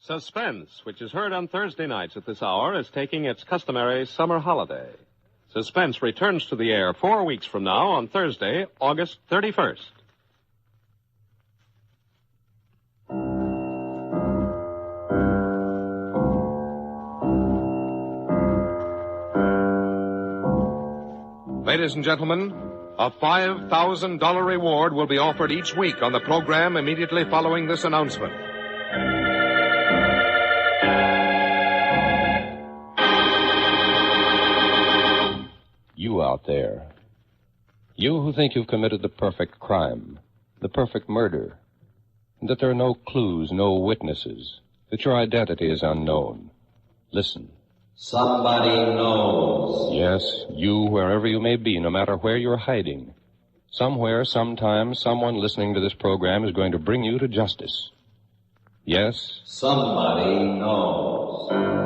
Suspense, which is heard on Thursday nights at this hour, is taking its customary summer holiday. Suspense returns to the air 4 weeks from now on Thursday, August 31st. Ladies and gentlemen, a $5,000 reward will be offered each week on the program immediately following this announcement. You out there. You who think you've committed the perfect crime, the perfect murder, and that there are no clues, no witnesses, that your identity is unknown. Listen. Somebody knows. Yes, you, wherever you may be, no matter where you're hiding. Somewhere, sometime, someone listening to this program is going to bring you to justice. Yes? Somebody knows.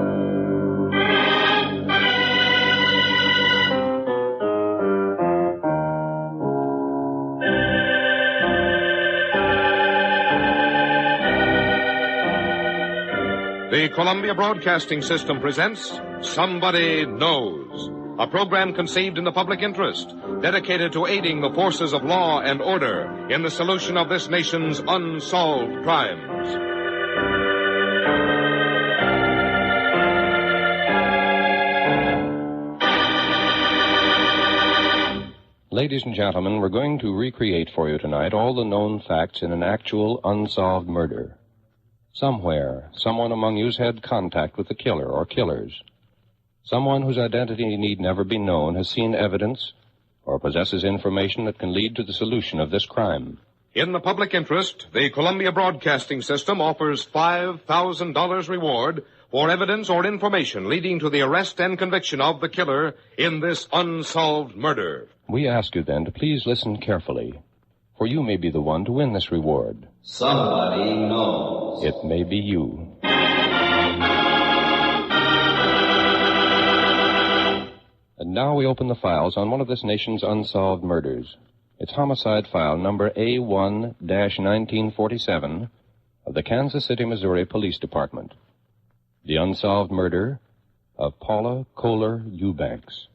The Columbia Broadcasting System presents Somebody Knows, a program conceived in the public interest, dedicated to aiding the forces of law and order in the solution of this nation's unsolved crimes. Ladies and gentlemen, we're going to recreate for you tonight all the known facts in an actual unsolved murder. Somewhere, someone among you's had contact with the killer or killers. Someone whose identity need never be known has seen evidence or possesses information that can lead to the solution of this crime. In the public interest, the Columbia Broadcasting System offers $5,000 reward for evidence or information leading to the arrest and conviction of the killer in this unsolved murder. We ask you then to please listen carefully, for you may be the one to win this reward. Somebody knows. It may be you. And now we open the files on one of this nation's unsolved murders. It's homicide file number A1-1947 of the Kansas City, Missouri Police Department. The unsolved murder of Paula Kohler Eubanks.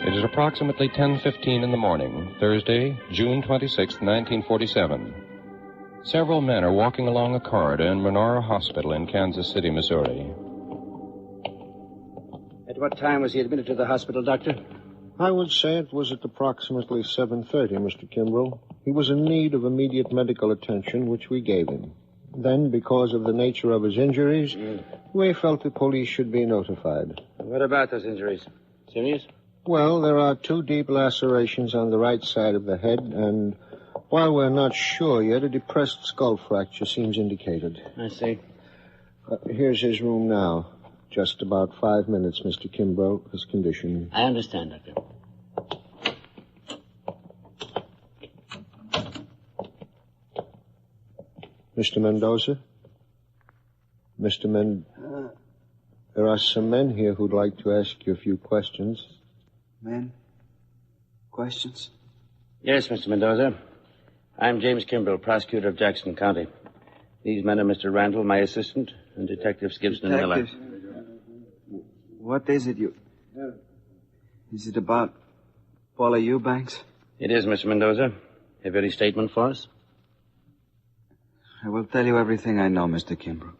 It is approximately 10:15 in the morning, Thursday, June 26, 1947. Several men are walking along a corridor in Menora Hospital in Kansas City, Missouri. At what time was he admitted to the hospital, Doctor? I would say it was at approximately 7:30, Mr. Kimbrough. He was in need of immediate medical attention, which we gave him. Then, because of the nature of his injuries, we felt the police should be notified. What about those injuries? Serious? Well, there are 2 deep lacerations on the right side of the head, and while we're not sure yet, a depressed skull fracture seems indicated. I see. Here's his room now. Just about 5 minutes, Mr. Kimbrough, his condition. I understand, Doctor. Mr. Mendoza? There are some men here who'd like to ask you a few questions. Men? Questions? Yes, Mr. Mendoza. I'm James Kimbrough, prosecutor of Jackson County. These men are Mr. Randall, my assistant, and Detectives Gibson and Miller. What is it you... Is it about Paula Eubanks? It is, Mr. Mendoza. Have you any statement for us? I will tell you everything I know, Mr. Kimbrough.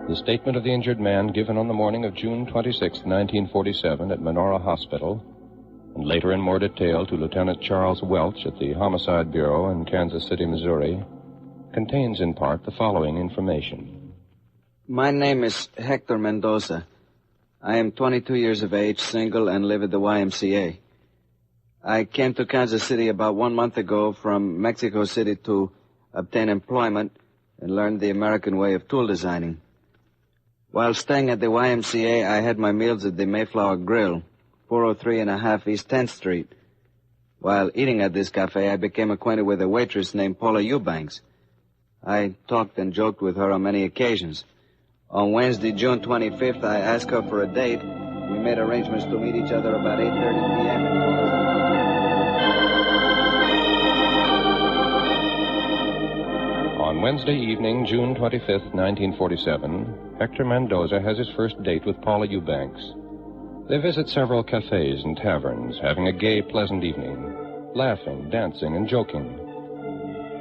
The statement of the injured man given on the morning of June 26, 1947 at Menora Hospital, and later in more detail to Lieutenant Charles Welch at the Homicide Bureau in Kansas City, Missouri, contains in part the following information. My name is Hector Mendoza. I am 22 years of age, single, and live at the YMCA. I came to Kansas City about 1 month ago from Mexico City to obtain employment and learn the American way of tool designing. While staying at the YMCA, I had my meals at the Mayflower Grill, 403.5 East 10th Street. While eating at this cafe, I became acquainted with a waitress named Paula Eubanks. I talked and joked with her on many occasions. On Wednesday, June 25th, I asked her for a date. We made arrangements to meet each other about 8:30 p.m. in Kohler. On Wednesday evening, June 25th, 1947, Hector Mendoza has his first date with Paula Eubanks. They visit several cafes and taverns, having a gay, pleasant evening, laughing, dancing, and joking.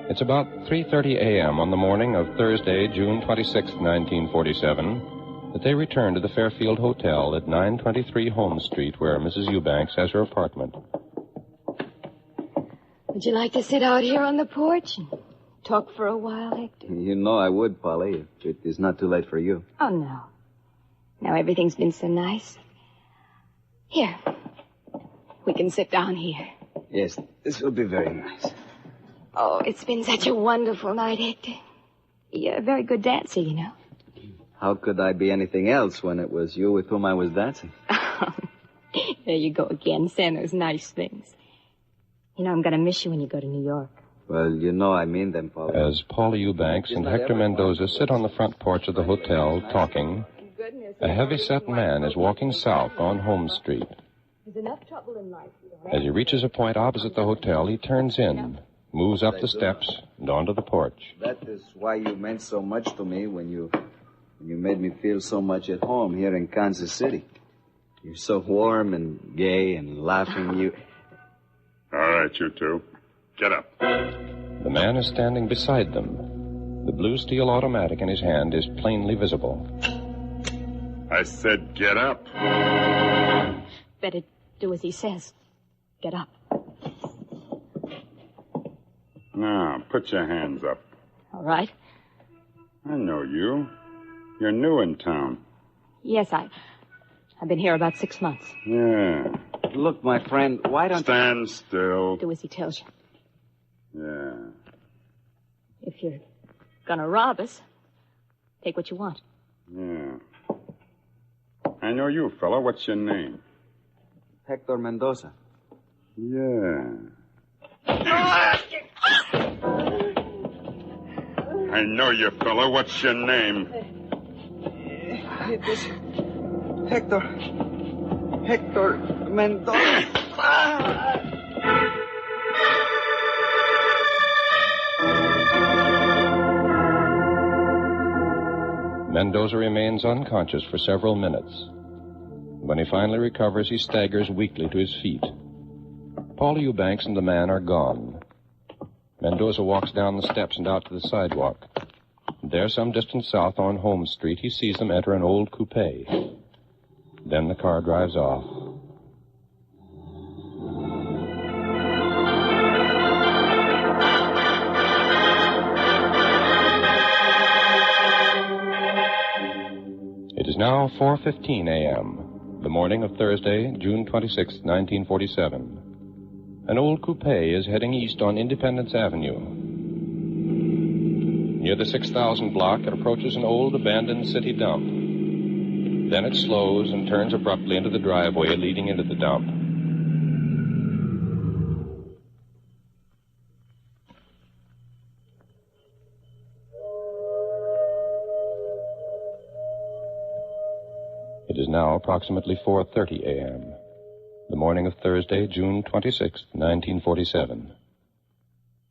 It's about 3:30 a.m. on the morning of Thursday, June 26, 1947, that they return to the Fairfield Hotel at 923 Holmes Street, where Mrs. Eubanks has her apartment. Would you like to sit out here on the porch and talk for a while, Hector? You know I would, Polly, if it is not too late for you. Oh, no. Now everything's been so nice. Here. We can sit down here. Yes, this will be very nice. Oh, it's been such a wonderful night, Hector. You're a very good dancer, you know. How could I be anything else when it was you with whom I was dancing? There you go again, saying those nice things. You know, I'm going to miss you when you go to New York. Well, you know I mean them, Paula. As Paula Eubanks and Hector Mendoza sit on the front porch of the hotel talking, a heavy-set man is walking south on Holmes Street. There's enough trouble in life. As he reaches a point opposite the hotel, he turns in, moves up the steps, and onto the porch. That is why you meant so much to me when you made me feel so much at home here in Kansas City. You're so warm and gay and laughing. All right, you two. Get up. The man is standing beside them. The blue steel automatic in his hand is plainly visible. I said get up. Better do as he says. Get up. Now, put your hands up. All right. I know you. You're new in town. Yes, I've been here about 6 months. Yeah. Look, my friend, why don't Stand still. Do as he tells you. Yeah. If you're gonna rob us, take what you want. Yeah. I know you, fella. What's your name? Hector Mendoza. Yeah. I know you, fella. What's your name? It is Hector Mendoza. Mendoza remains unconscious for several minutes. When he finally recovers, he staggers weakly to his feet. Paula Eubanks and the man are gone. Mendoza walks down the steps and out to the sidewalk. There, some distance south on Holmes Street, he sees them enter an old coupe. Then the car drives off. It is now 4:15 a.m., the morning of Thursday, June 26, 1947. An old coupe is heading east on Independence Avenue. Near the 6000 block, it approaches an old abandoned city dump. Then it slows and turns abruptly into the driveway leading into the dump. It is now approximately 4:30 a.m., the morning of Thursday, June 26, 1947.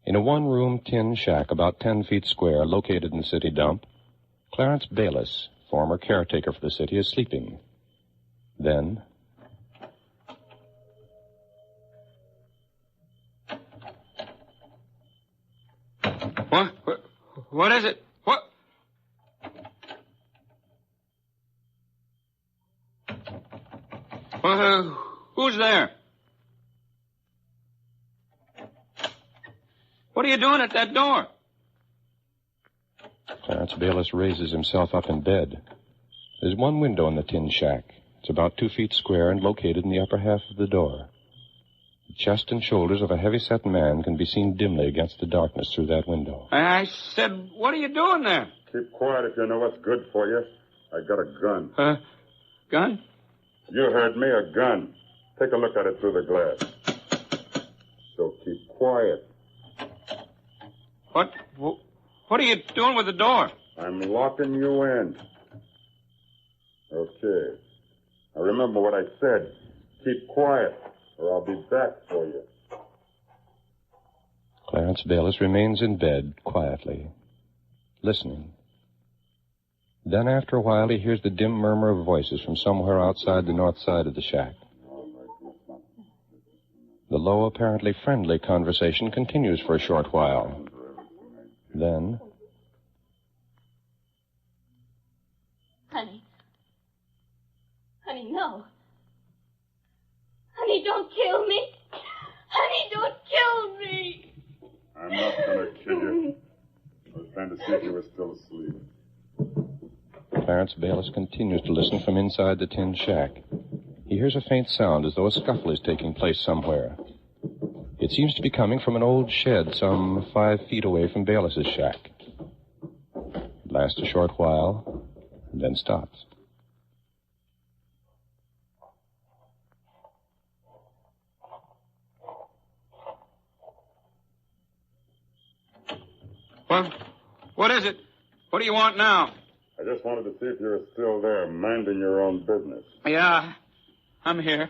In a one-room tin shack about 10 feet square located in the city dump, Clarence Bayless, former caretaker for the city, is sleeping. Then... What? What is it? What? Who's there? What are you doing at that door? Clarence Bayless raises himself up in bed. There's one window in the tin shack. It's about 2 feet square and located in the upper half of the door. The chest and shoulders of a heavy-set man can be seen dimly against the darkness through that window. I said, what are you doing there? Keep quiet if you know what's good for you. I got a gun. Gun? You heard me, a gun. Take a look at it through the glass. So keep quiet. What are you doing with the door? I'm locking you in. Okay. Now remember what I said. Keep quiet, or I'll be back for you. Clarence Bayless remains in bed quietly, listening. Then after a while he hears the dim murmur of voices from somewhere outside the north side of the shack. The low, apparently friendly conversation continues for a short while. Then... Honey. Honey, no. Honey, don't kill me. Honey, don't kill me. I'm not going to kill you. I was trying to see if you were still asleep. Clarence Bayless continues to listen from inside the tin shack. He hears a faint sound as though a scuffle is taking place somewhere. It seems to be coming from an old shed some 5 feet away from Bayless's shack. It lasts a short while, and then stops. What is it? What do you want now? I just wanted to see if you were still there, minding your own business. Yeah, I'm here.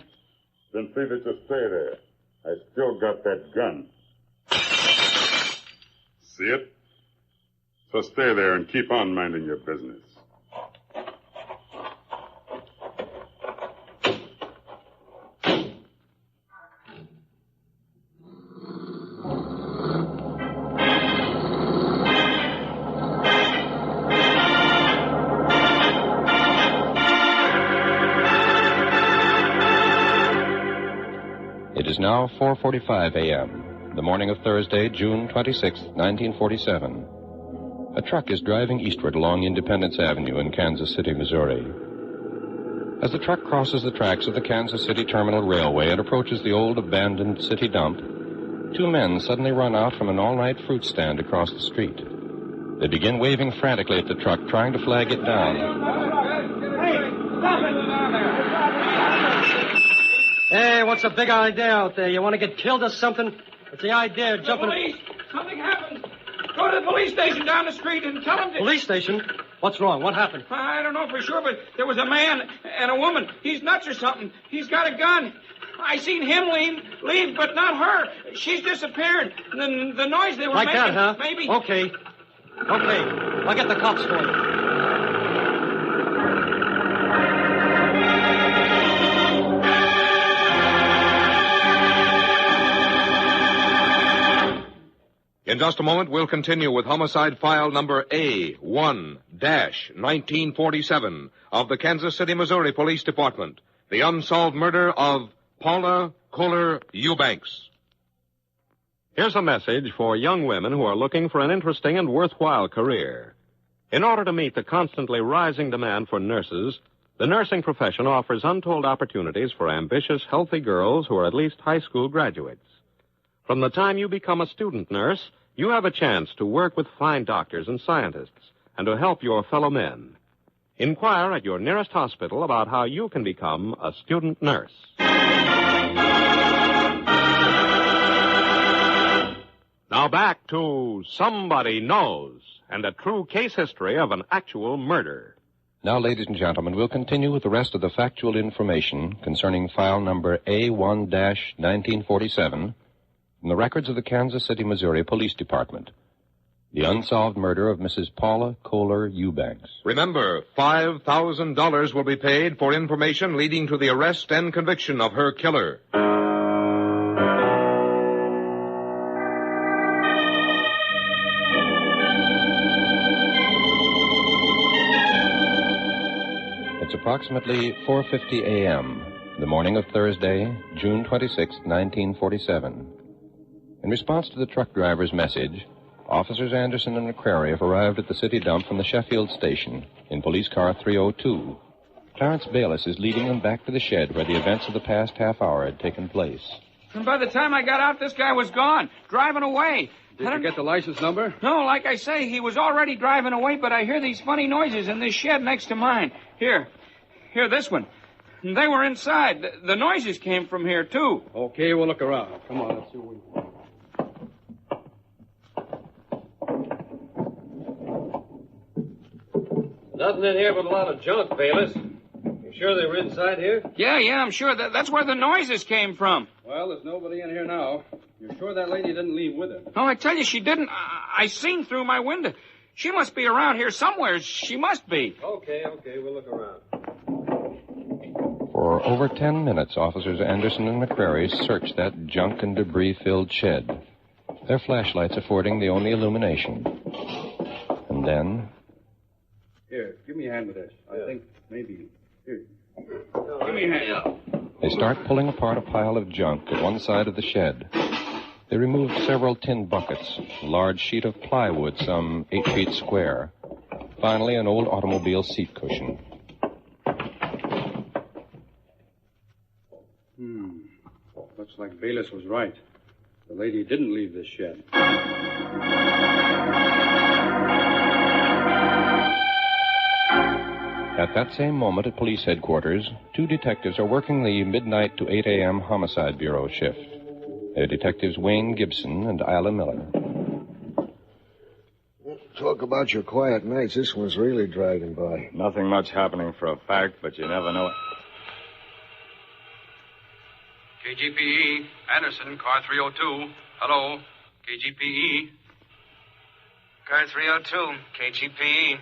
Then see that you stay there. I still got that gun. See it? So stay there and keep on minding your business. It is now 4:45 a.m., the morning of Thursday, June 26, 1947. A truck is driving eastward along Independence Avenue in Kansas City, Missouri. As the truck crosses the tracks of the Kansas City Terminal Railway and approaches the old abandoned city dump, 2 men suddenly run out from an all-night fruit stand across the street. They begin waving frantically at the truck, trying to flag it down. Hey, what's the big idea out there? You want to get killed or something? What's the idea of jumping... Police! Something happened. Go to the police station down the street and tell them to... Police station? What's wrong? What happened? I don't know for sure, but there was a man and a woman. He's nuts or something. He's got a gun. I seen him leave, but not her. She's disappeared. The noise they were like making... Like that, huh? Maybe... Okay. I'll get the cops for you. In just a moment, we'll continue with homicide file number A1-1947 of the Kansas City, Missouri Police Department. The unsolved murder of Paula Kohler Eubanks. Here's a message for young women who are looking for an interesting and worthwhile career. In order to meet the constantly rising demand for nurses, the nursing profession offers untold opportunities for ambitious, healthy girls who are at least high school graduates. From the time you become a student nurse, you have a chance to work with fine doctors and scientists and to help your fellow men. Inquire at your nearest hospital about how you can become a student nurse. Now back to Somebody Knows and a true case history of an actual murder. Now, ladies and gentlemen, we'll continue with the rest of the factual information concerning file number A1-1947 from the records of the Kansas City, Missouri Police Department. The unsolved murder of Mrs. Paula Kohler Eubanks. Remember, $5,000 will be paid for information leading to the arrest and conviction of her killer. It's approximately 4:50 a.m., the morning of Thursday, June 26, 1947. In response to the truck driver's message, Officers Anderson and McCrary have arrived at the city dump from the Sheffield station in police car 302. Clarence Bayless is leading them back to the shed where the events of the past half hour had taken place. And by the time I got out, this guy was gone, driving away. Did you get the license number? No, like I say, he was already driving away, but I hear these funny noises in this shed next to mine. Here, this one. And they were inside. The noises came from here, too. Okay, we'll look around. Come on, let's see what we can. Nothing in here but a lot of junk, Bayless. You sure they were inside here? Yeah, I'm sure. That's where the noises came from. Well, there's nobody in here now. You're sure that lady didn't leave with her? No, I tell you, she didn't. I seen through my window. She must be around here somewhere. She must be. Okay, we'll look around. For over 10 minutes, Officers Anderson and McCrary searched that junk and debris-filled shed, their flashlights affording the only illumination. And then... Here, give me a hand with this. I think maybe... Here. Give me a hand. They start pulling apart a pile of junk at one side of the shed. They removed several tin buckets, a large sheet of plywood some 8 feet square. Finally, an old automobile seat cushion. Looks like Bayless was right. The lady didn't leave this shed. At that same moment at police headquarters, 2 detectives are working the midnight to 8 a.m. Homicide Bureau shift. They're Detectives Wayne Gibson and Isla Miller. Talk about your quiet nights. This one's really dragging by. Nothing much happening for a fact, but you never know it. KGPE, Anderson, car 302. Hello, KGPE. Car 302, KGPE.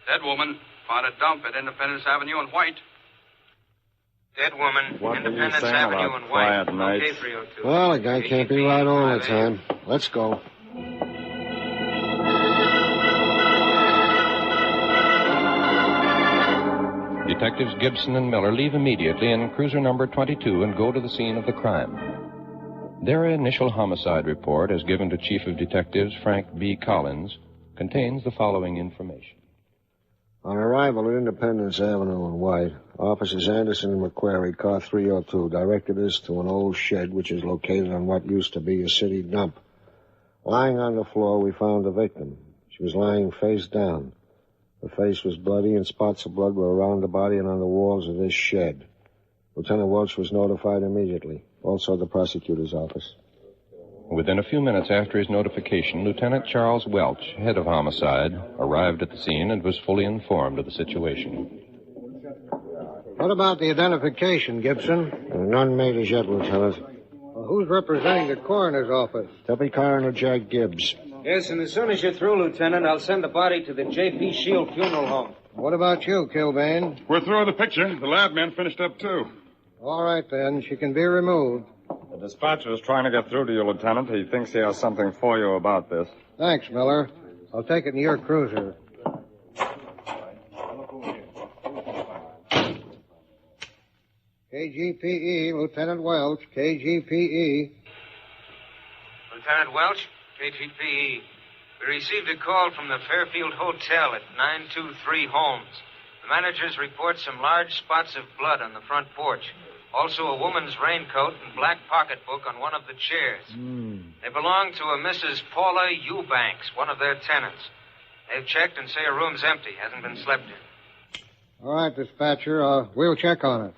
Dead woman, found a dump at Independence Avenue in White. Dead woman, What Independence were you saying Avenue about in quiet White. nights? Okay, 302. Well, a guy can't be right all the time. Let's go. Detectives Gibson and Miller leave immediately in cruiser number 22 and go to the scene of the crime. Their initial homicide report, as given to Chief of Detectives Frank B. Collins, contains the following information. On arrival at Independence Avenue in White, Officers Anderson and McQuarrie, car 302, directed us to an old shed which is located on what used to be a city dump. Lying on the floor, we found the victim. She was lying face down. Her face was bloody, and spots of blood were around the body and on the walls of this shed. Lieutenant Welch was notified immediately. Also the prosecutor's office. Within a few minutes after his notification, Lieutenant Charles Welch, head of homicide, arrived at the scene and was fully informed of the situation. What about the identification, Gibson? None made as yet, Lieutenant. Well, who's representing the coroner's office? Deputy Coroner Jack Gibbs. Yes, and as soon as you're through, Lieutenant, I'll send the body to the J.P. Shield Funeral Home. What about you, Kilbane? We're through with the picture. The lab man finished up, too. All right, then. She can be removed. The dispatcher is trying to get through to you, Lieutenant. He thinks he has something for you about this. Thanks, Miller. I'll take it in your cruiser. KGPE, Lieutenant Welch, KGPE. Lieutenant Welch, KGPE. We received a call from the Fairfield Hotel at 923 Holmes. The managers report some large spots of blood on the front porch. Also a woman's raincoat and black pocketbook on one of the chairs. They belong to a Mrs. Paula Eubanks, one of their tenants. They've checked and say her room's empty, hasn't been slept in. All right, dispatcher. We'll check on it.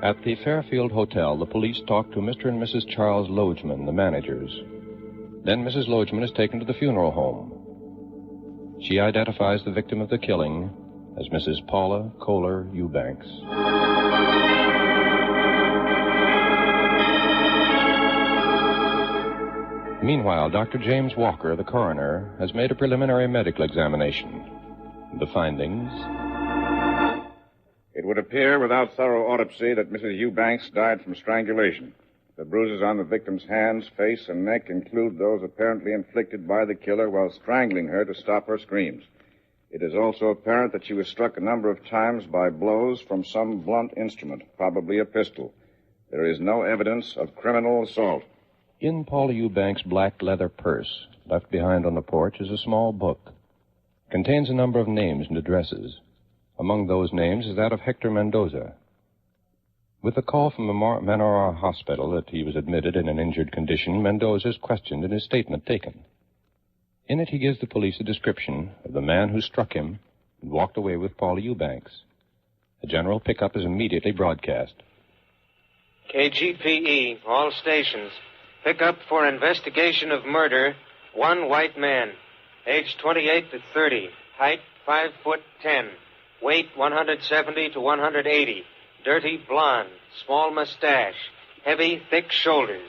At the Fairfield Hotel, the police talk to Mr. and Mrs. Charles Logeman, the managers. Then Mrs. Logeman is taken to the funeral home. She identifies the victim of the killing as Mrs. Paula Kohler Eubanks. Meanwhile, Dr. James Walker, the coroner, has made a preliminary medical examination. The findings... It would appear without thorough autopsy that Mrs. Eubanks died from strangulation. The bruises on the victim's hands, face, and neck include those apparently inflicted by the killer while strangling her to stop her screams. It is also apparent that she was struck a number of times by blows from some blunt instrument, probably a pistol. There is no evidence of criminal assault. In Paula Eubanks' black leather purse, left behind on the porch, is a small book. It contains a number of names and addresses. Among those names is that of Hector Mendoza. With a call from the Manora Hospital that he was admitted in an injured condition, Mendoza is questioned and his statement taken. In it, he gives the police a description of the man who struck him and walked away with Paula Eubanks. A general pickup is immediately broadcast. KGPE, all stations. Pick up for investigation of murder, one white man, age 28 to 30, height 5'10", weight 170 to 180, dirty blonde, small mustache, heavy, thick shoulders.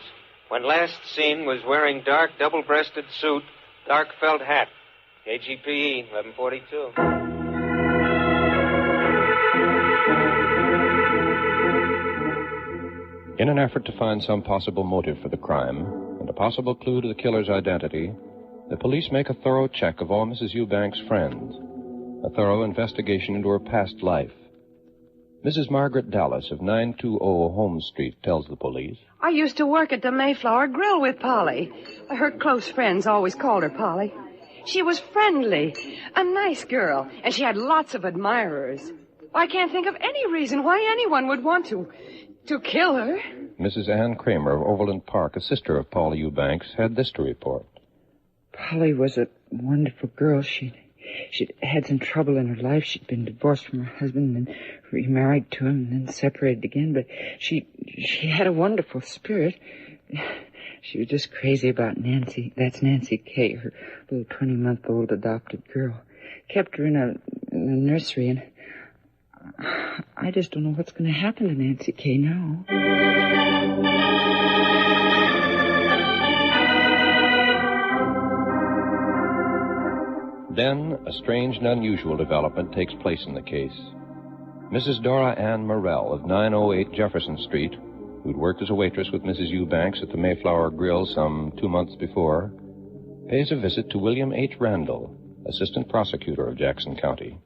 When last seen was wearing dark double-breasted suit, dark felt hat. KGPE 1142. In an effort to find some possible motive for the crime and a possible clue to the killer's identity, the police make a thorough check of all Mrs. Eubanks' friends, a thorough investigation into her past life. Mrs. Margaret Dallas of 920 Holmes Street tells the police, I used to work at the Mayflower Grill with Polly. Her close friends always called her Polly. She was friendly, a nice girl, and she had lots of admirers. I can't think of any reason why anyone would want to kill her. Mrs. Ann Kramer of Overland Park, a sister of Paula Eubanks, had this to report. Polly was a wonderful girl. She'd had some trouble in her life. She'd been divorced from her husband and then remarried to him and then separated again. But she had a wonderful spirit. She was just crazy about Nancy. That's Nancy Kay, her little 20-month-old adopted girl. Kept her in a nursery, and I just don't know what's going to happen to Nancy Kay now. Then, a strange and unusual development takes place in the case. Mrs. Dora Ann Morrell of 908 Jefferson Street, who'd worked as a waitress with Mrs. Eubanks at the Mayflower Grill some 2 months before, pays a visit to William H. Randall, assistant prosecutor of Jackson County.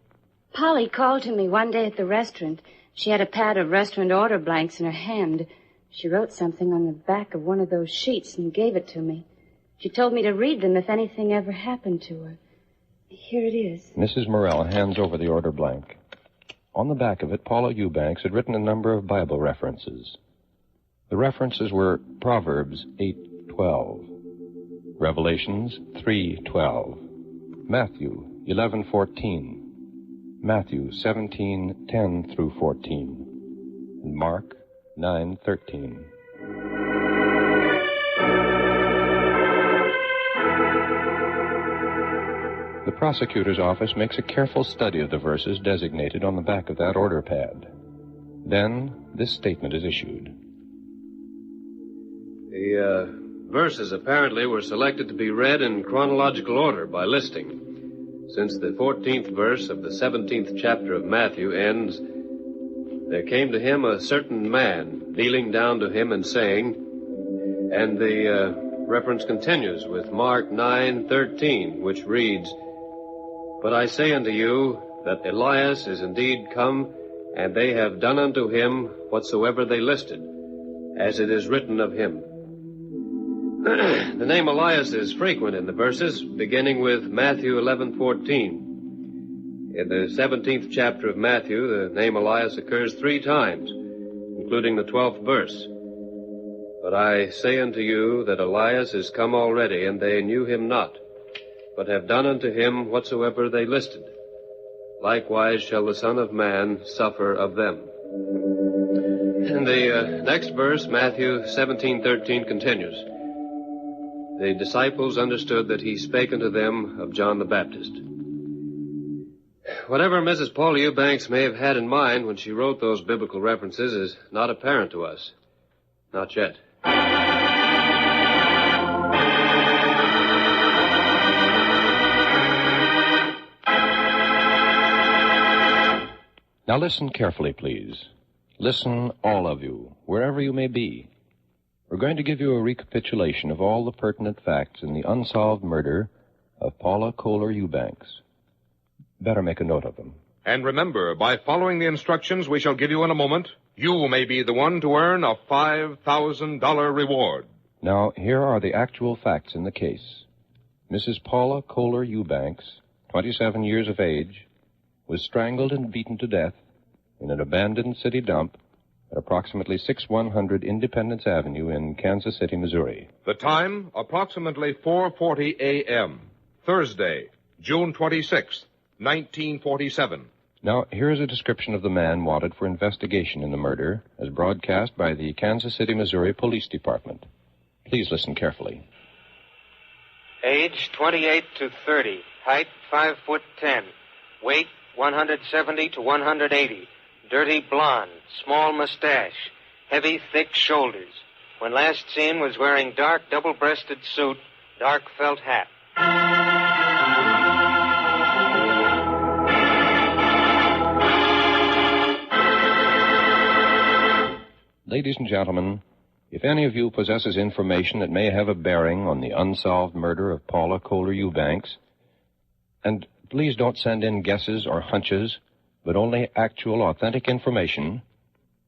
Polly called to me one day at the restaurant. She had a pad of restaurant order blanks in her hand. She wrote something on the back of one of those sheets and gave it to me. She told me to read them if anything ever happened to her. Here it is. Mrs. Morrell hands over the order blank. On the back of it, Paula Eubanks had written a number of Bible references. The references were Proverbs 8:12, Revelations 3:12, Matthew 11:14, Matthew 17:10 through 14, and Mark 9:13. The prosecutor's office makes a careful study of the verses designated on the back of that order pad. Then, this statement is issued. The verses apparently were selected to be read in chronological order by listing. Since the 14th verse of the 17th chapter of Matthew ends, there came to him a certain man, kneeling down to him and saying, and the reference continues with Mark 9:13, which reads, But I say unto you that Elias is indeed come, and they have done unto him whatsoever they listed, as it is written of him. The name Elias is frequent in the verses, beginning with Matthew 11:14. In the 17th chapter of Matthew, the name Elias occurs 3 times, including the 12th verse. But I say unto you that Elias is come already, and they knew him not, but have done unto him whatsoever they listed. Likewise shall the Son of Man suffer of them. And the next verse, Matthew 17:13, continues. The disciples understood that he spake unto them of John the Baptist. Whatever Mrs. Paula Eubanks may have had in mind when she wrote those biblical references is not apparent to us. Not yet. Now listen carefully, please. Listen, all of you, wherever you may be. We're going to give you a recapitulation of all the pertinent facts in the unsolved murder of Paula Kohler Eubanks. Better make a note of them. And remember, by following the instructions we shall give you in a moment, you may be the one to earn a $5,000 reward. Now, here are the actual facts in the case. Mrs. Paula Kohler Eubanks, 27 years of age, was strangled and beaten to death in an abandoned city dump at approximately 6100 Independence Avenue in Kansas City, Missouri. The time, approximately 4:40 a.m., Thursday, June 26th, 1947. Now, here is a description of the man wanted for investigation in the murder as broadcast by the Kansas City, Missouri Police Department. Please listen carefully. Age 28 to 30. Height 5'10". Weight 170 to 180. Dirty blonde. Small mustache. Heavy, thick shoulders. When last seen was wearing dark, double-breasted suit, dark felt hat. Ladies and gentlemen, if any of you possesses information that may have a bearing on the unsolved murder of Paula Kohler Eubanks, and please don't send in guesses or hunches, but only actual, authentic information,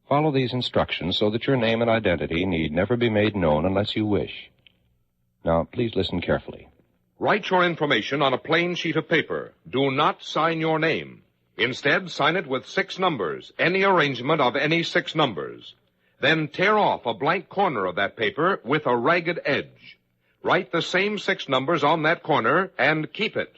follow these instructions so that your name and identity need never be made known unless you wish. Now, please listen carefully. Write your information on a plain sheet of paper. Do not sign your name. Instead, sign it with 6 numbers, any arrangement of any 6 numbers. Then tear off a blank corner of that paper with a ragged edge. Write the same 6 numbers on that corner and keep it.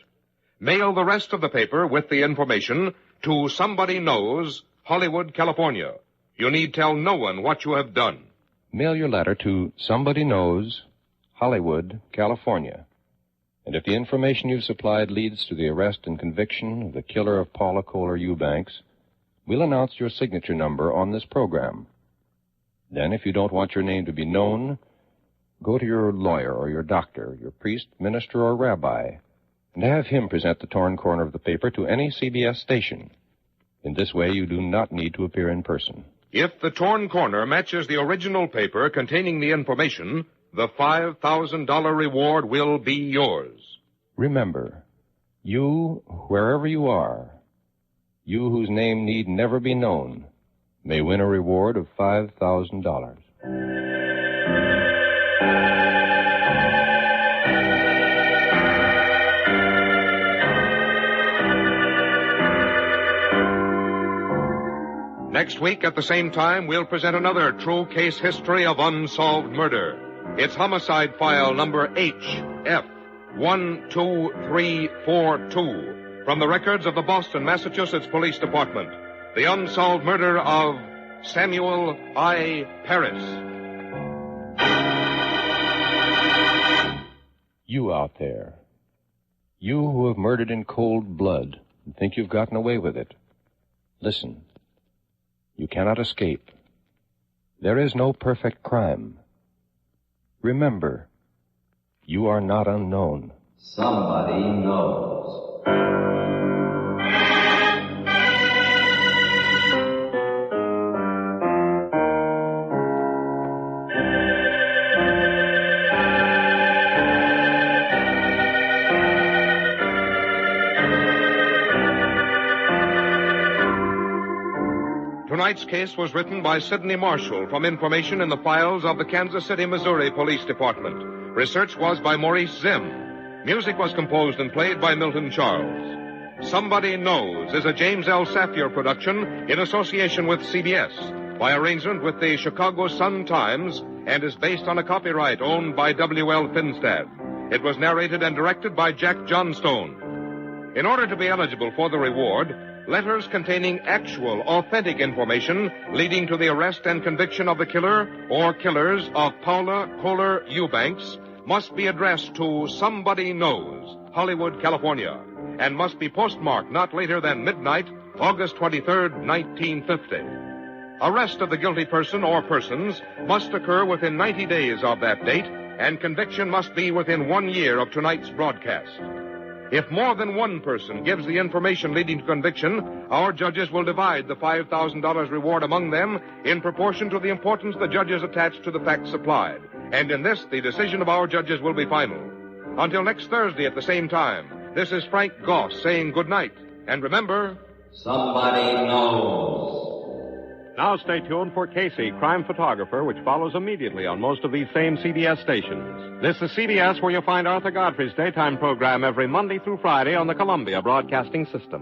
Mail the rest of the paper with the information to Somebody Knows, Hollywood, California. You need tell no one what you have done. Mail your letter to Somebody Knows, Hollywood, California. And if the information you've supplied leads to the arrest and conviction of the killer of Paula Kohler Eubanks, we'll announce your signature number on this program. Then, if you don't want your name to be known, go to your lawyer or your doctor, your priest, minister, or rabbi, and have him present the torn corner of the paper to any CBS station. In this way, you do not need to appear in person. If the torn corner matches the original paper containing the information, the $5,000 reward will be yours. Remember, you, wherever you are, you whose name need never be known, may win a reward of $5,000. Next week at the same time, we'll present another true case history of unsolved murder. It's homicide file number HF12342 from the records of the Boston, Massachusetts Police Department. The unsolved murder of Samuel I. Paris. You out there, you who have murdered in cold blood and think you've gotten away with it, listen. You cannot escape. There is no perfect crime. Remember, you are not unknown. Somebody knows. Tonight's case was written by Sidney Marshall from information in the files of the Kansas City, Missouri Police Department. Research was by Maurice Zim. Music was composed and played by Milton Charles. Somebody Knows is a James L. Safier production in association with CBS by arrangement with the Chicago Sun-Times and is based on a copyright owned by W.L. Finstad. It was narrated and directed by Jack Johnstone. In order to be eligible for the reward, letters containing actual, authentic information leading to the arrest and conviction of the killer or killers of Paula Kohler Eubanks must be addressed to Somebody Knows, Hollywood, California, and must be postmarked not later than midnight, August 23rd, 1950. Arrest of the guilty person or persons must occur within 90 days of that date, and conviction must be within 1 year of tonight's broadcast. If more than one person gives the information leading to conviction, our judges will divide the $5,000 reward among them in proportion to the importance the judges attach to the facts supplied. And in this, the decision of our judges will be final. Until next Thursday at the same time, this is Frank Goss saying good night. And remember, somebody knows. Now stay tuned for Casey, Crime Photographer, which follows immediately on most of these same CBS stations. This is CBS, where you'll find Arthur Godfrey's daytime program every Monday through Friday on the Columbia Broadcasting System.